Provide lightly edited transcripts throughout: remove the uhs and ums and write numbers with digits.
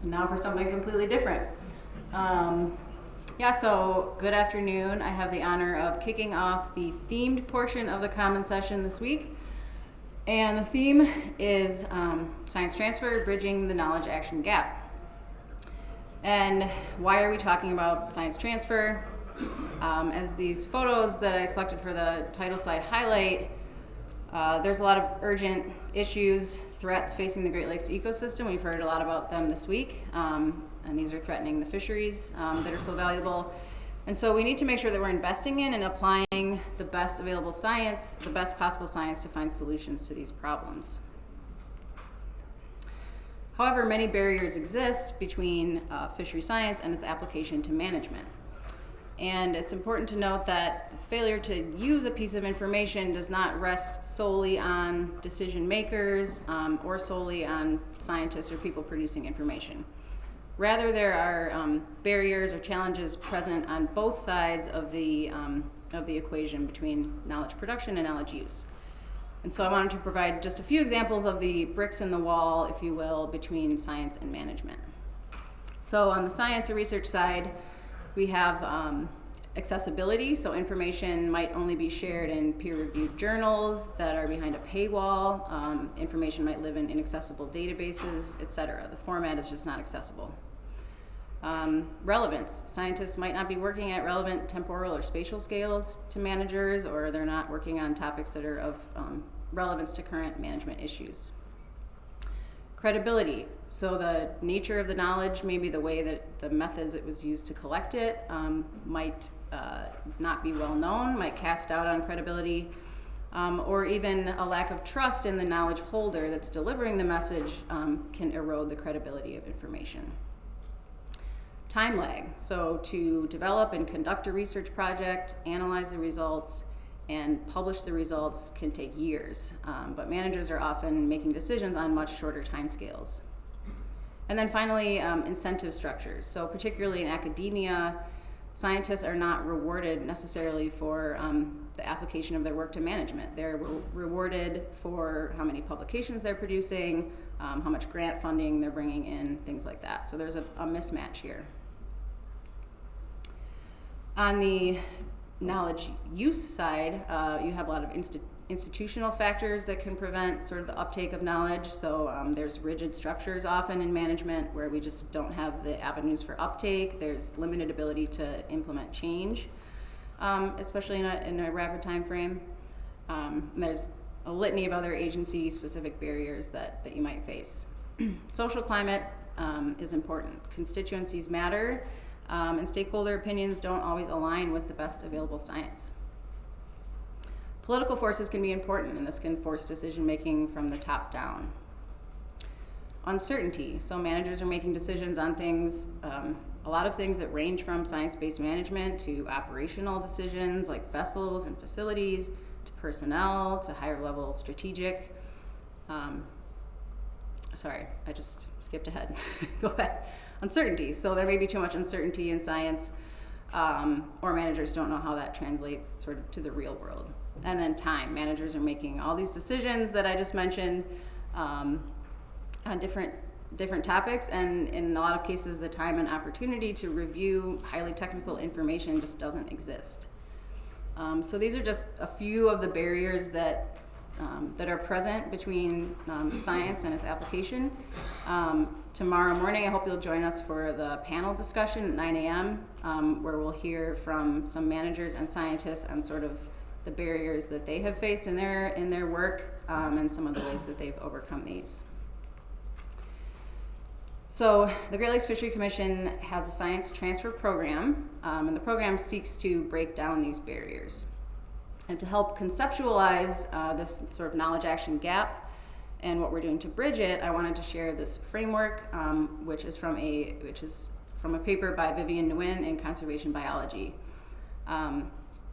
And now for something completely different. So good afternoon. I have the honor of kicking off the themed portion of the common session this week. And the theme is science transfer, bridging the knowledge action gap. And why are we talking about science transfer? As these photos that I selected for the title slide highlight, there's a lot of urgent issues, threats facing the Great Lakes ecosystem. We've heard a lot about them this week, and these are threatening the fisheries that are so valuable. And so we need to make sure that we're investing in and applying the best available science, the best possible science to find solutions to these problems. However, many barriers exist between fishery science and its application to management. And it's important to note that the failure to use a piece of information does not rest solely on decision makers or solely on scientists or people producing information. Rather, there are barriers or challenges present on both sides of the equation between knowledge production and knowledge use. And so I wanted to provide just a few examples of the bricks in the wall, if you will, between science and management. So on the science or research side, we have accessibility, so information might only be shared in peer-reviewed journals that are behind a paywall. Information might live in inaccessible databases, etc. The format is just not accessible. Relevance. Scientists might not be working at relevant temporal or spatial scales to managers, or they're not working on topics that are of relevance to current management issues. Credibility. So the nature of the knowledge, maybe the way that the methods it was used to collect it might not be well known, might cast doubt on credibility, or even a lack of trust in the knowledge holder that's delivering the message can erode the credibility of information. Time lag. So to develop and conduct a research project, analyze the results, and publish the results can take years, but managers are often making decisions on much shorter timescales. And then finally, incentive structures. So particularly in academia, scientists are not rewarded necessarily for the application of their work to management. They're rewarded for how many publications they're producing, how much grant funding they're bringing in, things like that. So there's a mismatch here. On the knowledge use side, you have a lot of institutional factors that can prevent sort of the uptake of knowledge. So there's rigid structures often in management where we just don't have the avenues for uptake. There's limited ability to implement change, especially in a rapid time frame. There's a litany of other agency-specific barriers that you might face. Social climate is important. Constituencies matter. And stakeholder opinions don't always align with the best available science. Political forces can be important, and this can force decision-making from the top down. Uncertainty. So managers are making decisions on things, a lot of things that range from science-based management to operational decisions like vessels and facilities, to personnel, to higher-level strategic. Sorry, I just skipped ahead. Go back. Uncertainty. So there may be too much uncertainty in science, or managers don't know how that translates sort of to the real world. And then time. Managers are making all these decisions that I just mentioned on different topics, and in a lot of cases, the time and opportunity to review highly technical information just doesn't exist. So these are just a few of the barriers that are present between science and its application. Tomorrow morning, I hope you'll join us for the panel discussion at 9 a.m., where we'll hear from some managers and scientists on sort of the barriers that they have faced in their work and some of the ways that they've overcome these. So the Great Lakes Fishery Commission has a science transfer program, and the program seeks to break down these barriers. And to help conceptualize this sort of knowledge action gap and what we're doing to bridge it, I wanted to share this framework, which is from a paper by Vivian Nguyen in Conservation Biology.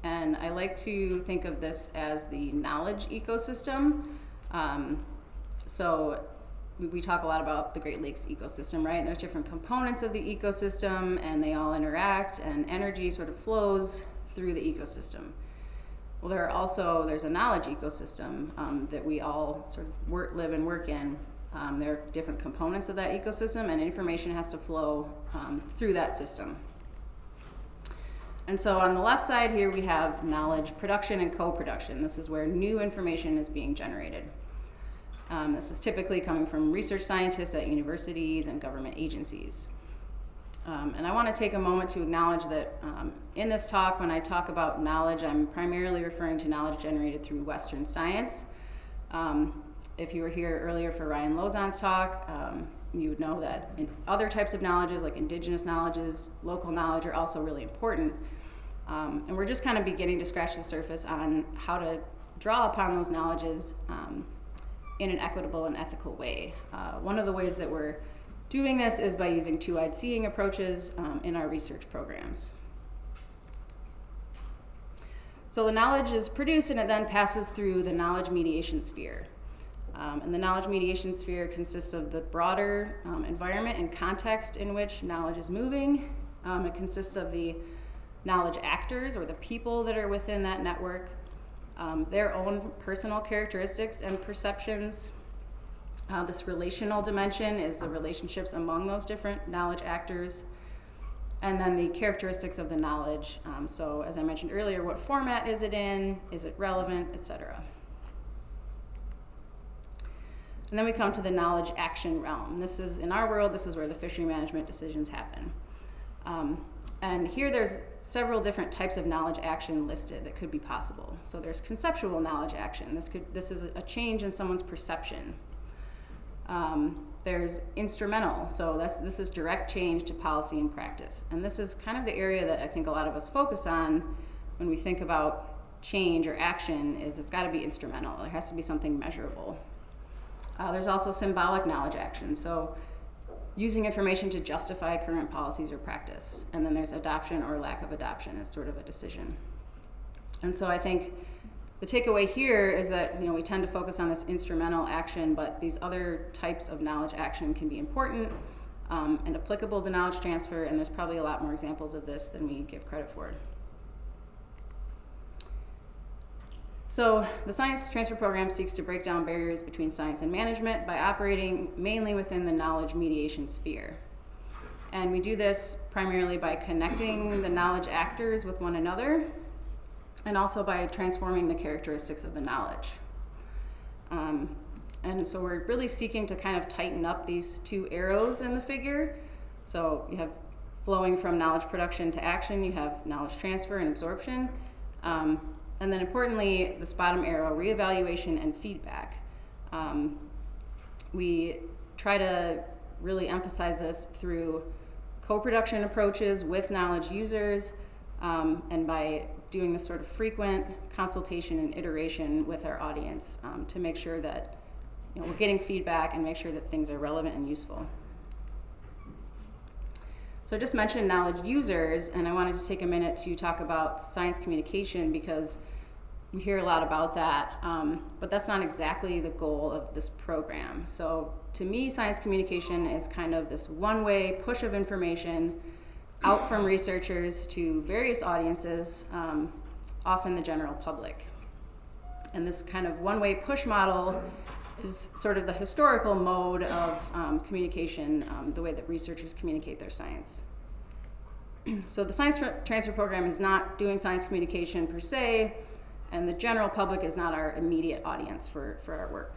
And I like to think of this as the knowledge ecosystem. So we talk a lot about the Great Lakes ecosystem, right? And there's different components of the ecosystem, and they all interact, and energy sort of flows through the ecosystem. Well, there's a knowledge ecosystem that we all sort of live and work in. There are different components of that ecosystem, and information has to flow through that system. And so on the left side here, we have knowledge production and co-production. This is where new information is being generated. This is typically coming from research scientists at universities and government agencies. And I want to take a moment to acknowledge that in this talk, when I talk about knowledge, I'm primarily referring to knowledge generated through Western science. If you were here earlier for Ryan Lozon's talk, you would know that other types of knowledges, like indigenous knowledges, local knowledge, are also really important. And we're just kind of beginning to scratch the surface on how to draw upon those knowledges in an equitable and ethical way. One of the ways that we're doing this is by using two-eyed seeing approaches in our research programs. So the knowledge is produced and it then passes through the knowledge mediation sphere. And the knowledge mediation sphere consists of the broader environment and context in which knowledge is moving. It consists of the knowledge actors, or the people that are within that network, their own personal characteristics and perceptions. This relational dimension is the relationships among those different knowledge actors. And then the characteristics of the knowledge. So as I mentioned earlier, what format is it in? Is it relevant, etc. And then we come to the knowledge action realm. This is, in our world, this is where the fishery management decisions happen. And here there's several different types of knowledge action listed that could be possible. So there's conceptual knowledge action. This is a change in someone's perception. There's instrumental, so this is direct change to policy and practice. And this is kind of the area that I think a lot of us focus on when we think about change or action, is it's gotta be instrumental. There has to be something measurable. There's also symbolic knowledge action, so using information to justify current policies or practice. And then there's adoption or lack of adoption as sort of a decision. And so I think the takeaway here is that we tend to focus on this instrumental action, but these other types of knowledge action can be important and applicable to knowledge transfer, and there's probably a lot more examples of this than we give credit for. So the science transfer program seeks to break down barriers between science and management by operating mainly within the knowledge mediation sphere. And we do this primarily by connecting the knowledge actors with one another, and also by transforming the characteristics of the knowledge. And so we're really seeking to kind of tighten up these two arrows in the figure. So you have flowing from knowledge production to action, you have knowledge transfer and absorption. And then importantly, this bottom arrow, reevaluation and feedback. We try to really emphasize this through co-production approaches with knowledge users, and by doing this sort of frequent consultation and iteration with our audience to make sure that we're getting feedback and make sure that things are relevant and useful. So I just mentioned knowledge users, and I wanted to take a minute to talk about science communication, because we hear a lot about that, but that's not exactly the goal of this program. So to me, science communication is kind of this one-way push of information out from researchers to various audiences, often the general public. And this kind of one-way push model is sort of the historical mode of communication, the way that researchers communicate their science. So the science transfer program is not doing science communication per se, and the general public is not our immediate audience for our work.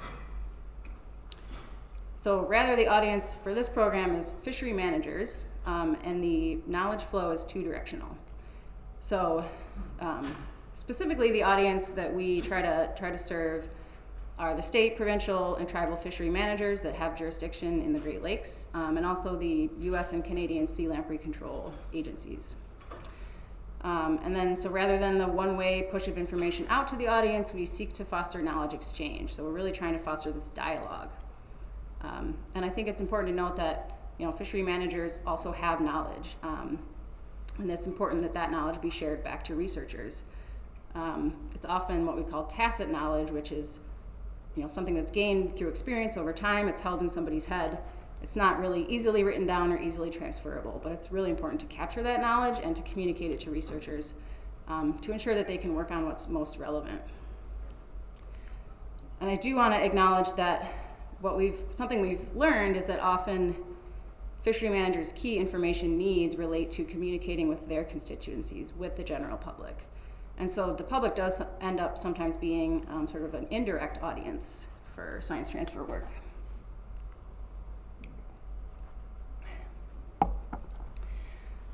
So rather, the audience for this program is fishery managers, and the knowledge flow is two-directional. So specifically, the audience that we try to serve are the state, provincial, and tribal fishery managers that have jurisdiction in the Great Lakes, and also the US and Canadian sea lamprey control agencies. And then, so rather than the one-way push of information out to the audience, we seek to foster knowledge exchange. So we're really trying to foster this dialogue. And I think it's important to note that fishery managers also have knowledge, and it's important that that knowledge be shared back to researchers. It's often what we call tacit knowledge, which is something that's gained through experience over time. It's held in somebody's head. It's not really easily written down or easily transferable, but it's really important to capture that knowledge and to communicate it to researchers to ensure that they can work on what's most relevant. And I do want to acknowledge that something we've learned is that often fishery managers' key information needs relate to communicating with their constituencies, with the general public. And so the public does end up sometimes being sort of an indirect audience for science transfer work.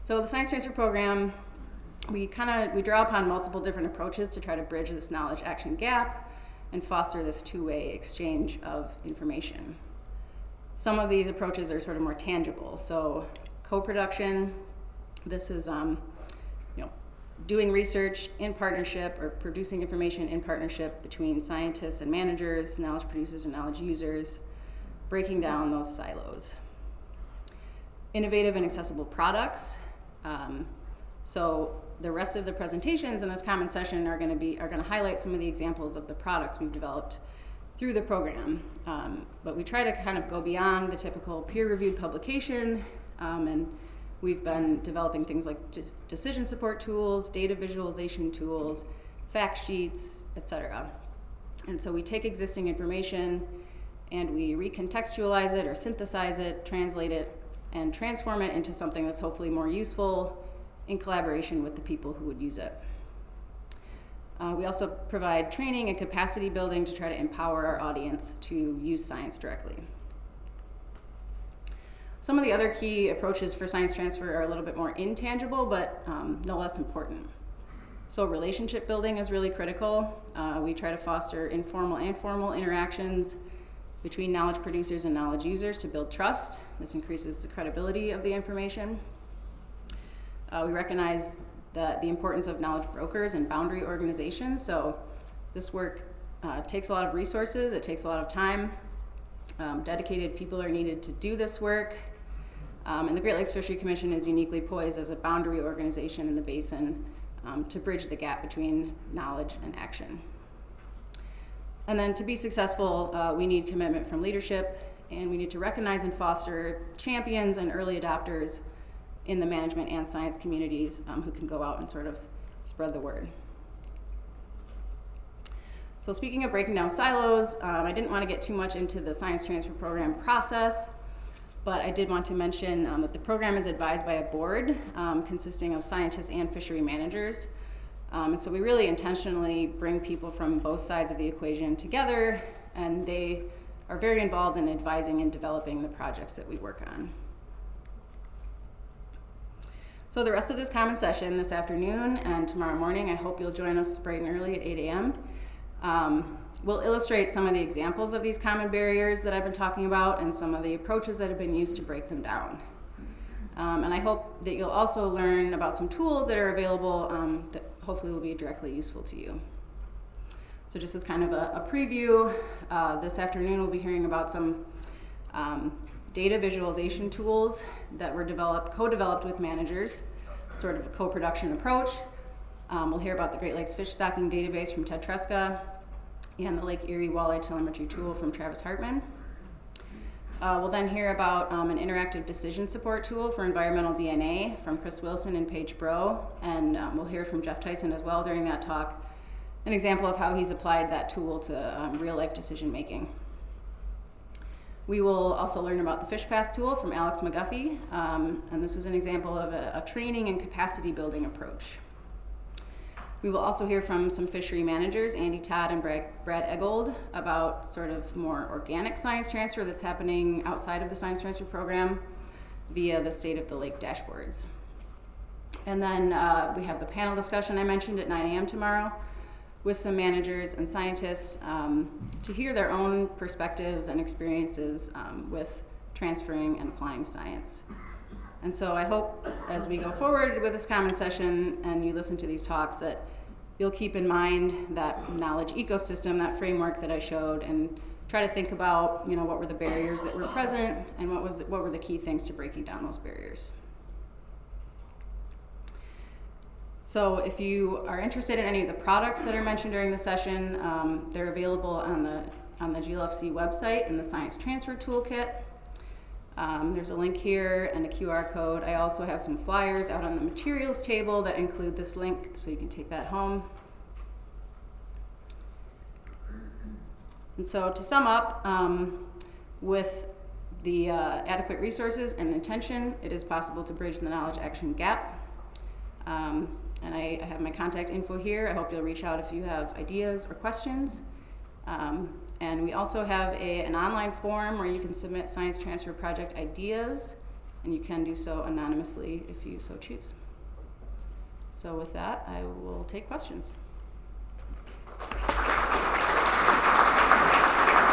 So the science transfer program, we draw upon multiple different approaches to try to bridge this knowledge action gap and foster this two-way exchange of information. Some of these approaches are sort of more tangible. So co-production, this is doing research in partnership or producing information in partnership between scientists and managers, knowledge producers and knowledge users, breaking down those silos. Innovative and accessible products. So the rest of the presentations in this common session are going to highlight some of the examples of the products we've developed through the program. But we try to kind of go beyond the typical peer-reviewed publication, and we've been developing things like decision support tools, data visualization tools, fact sheets, etc. And so we take existing information and we recontextualize it or synthesize it, translate it, and transform it into something that's hopefully more useful in collaboration with the people who would use it. We also provide training and capacity building to try to empower our audience to use science directly. Some of the other key approaches for science transfer are a little bit more intangible, but no less important. So relationship building is really critical. We try to foster informal and formal interactions between knowledge producers and knowledge users to build trust. This increases the credibility of the information. We recognize the importance of knowledge brokers and boundary organizations. So this work takes a lot of resources, it takes a lot of time. Dedicated people are needed to do this work. And the Great Lakes Fishery Commission is uniquely poised as a boundary organization in the basin to bridge the gap between knowledge and action. And then to be successful, we need commitment from leadership, and we need to recognize and foster champions and early adopters in the management and science communities who can go out and sort of spread the word. So speaking of breaking down silos, I didn't want to get too much into the science transfer program process, but I did want to mention that the program is advised by a board consisting of scientists and fishery managers. And so we really intentionally bring people from both sides of the equation together, and they are very involved in advising and developing the projects that we work on. So the rest of this common session this afternoon and tomorrow morning, I hope you'll join us bright and early at 8 a.m. We'll illustrate some of the examples of these common barriers that I've been talking about and some of the approaches that have been used to break them down. And I hope that you'll also learn about some tools that are available that hopefully will be directly useful to you. So just as kind of a preview, this afternoon we'll be hearing about some data visualization tools that were co-developed with managers, sort of a co-production approach. We'll hear about the Great Lakes Fish Stocking Database from Ted Tresca and the Lake Erie Walleye Telemetry Tool from Travis Hartman. We'll then hear about an interactive decision support tool for environmental DNA from Chris Wilson and Paige Bro, and we'll hear from Jeff Tyson as well during that talk, an example of how he's applied that tool to real-life decision making. We will also learn about the FishPath tool from Alex McGuffey, and this is an example of a training and capacity building approach. We will also hear from some fishery managers, Andy Todd and Brad Eggold, about sort of more organic science transfer that's happening outside of the science transfer program via the State of the Lake dashboards. And then we have the panel discussion I mentioned at 9 a.m. tomorrow with some managers and scientists to hear their own perspectives and experiences with transferring and applying science. And so I hope as we go forward with this common session and you listen to these talks that you'll keep in mind that knowledge ecosystem, that framework that I showed, and try to think about, what were the barriers that were present and what were the key things to breaking down those barriers. So if you are interested in any of the products that are mentioned during the session, they're available on the GLFC website in the Science Transfer Toolkit. There's a link here and a QR code. I also have some flyers out on the materials table that include this link, so you can take that home. And so to sum up, With the adequate resources and intention, it is possible to bridge the knowledge action gap. And I have my contact info here. I hope you'll reach out if you have ideas or questions. And we also have an online form where you can submit science transfer project ideas, and you can do so anonymously if you so choose. So with that, I will take questions.